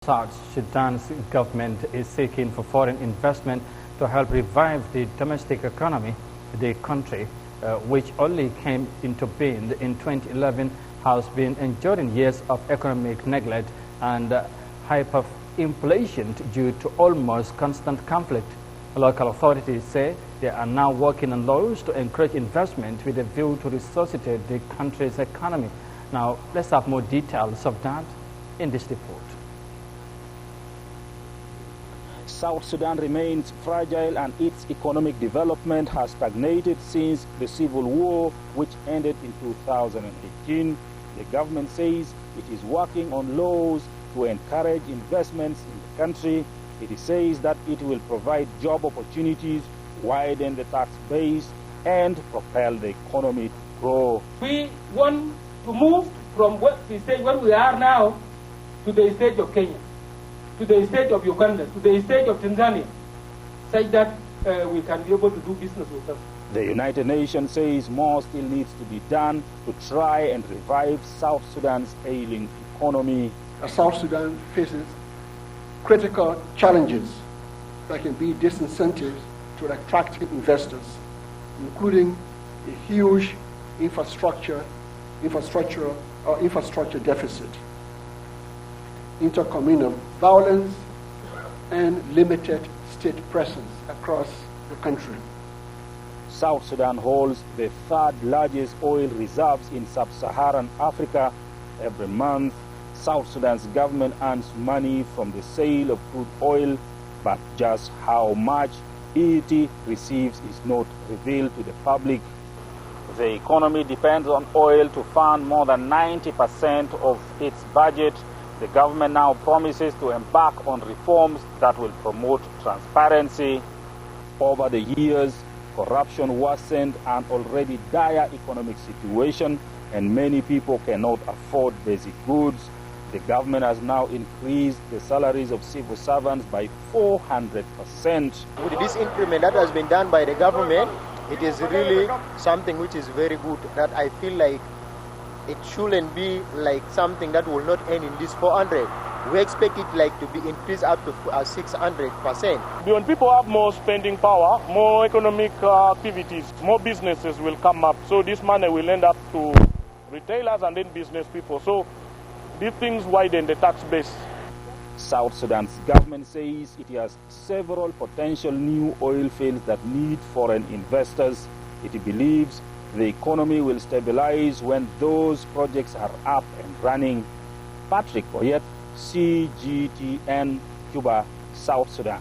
South Sudan's government is seeking for foreign investment to help revive the domestic economy. The country, which only came into being in 2011, has been enduring years of economic neglect and hyperinflation due to almost constant conflict. Local authorities say they are now working on laws to encourage investment with a view to resuscitate the country's economy. Now, let's have more details of that in this report. South Sudan remains fragile and its economic development has stagnated since the civil war, which ended in 2018. The government says it is working on laws to encourage investments in the country. It says that it will provide job opportunities, widen the tax base, and propel the economy to grow. We want to move from the stage where we are now to the stage of Kenya, to the state of Uganda, to the state of Tanzania, such that we can be able to do business with them. The United Nations says more still needs to be done to try and revive South Sudan's ailing economy. South Sudan faces critical challenges that can be disincentives to attract investors, including a huge infrastructure deficit, intercommunal violence, and limited state presence across the country. South Sudan holds the third largest oil reserves in sub-Saharan Africa. Every month, South Sudan's government earns money from the sale of crude oil, but just how much it receives is not revealed to the public. The economy depends on oil to fund more than 90% of its budget. The government now promises to embark on reforms that will promote transparency. Over the years, corruption worsened an already dire economic situation, and many people cannot afford basic goods. The government has now increased the salaries of civil servants by 400%. With this increment that has been done by the government, it is really something which is very good, that I feel like it shouldn't be like something that will not end in this 400. We expect it like to be increased up to 600%. When people have more spending power, more economic activities, more businesses will come up. So this money will end up to retailers and then business people. So these things widen the tax base. South Sudan's government says it has several potential new oil fields that need foreign investors. It believes the economy will stabilize when those projects are up and running. Patrick Oyet, CGTN, Cuba, South Sudan.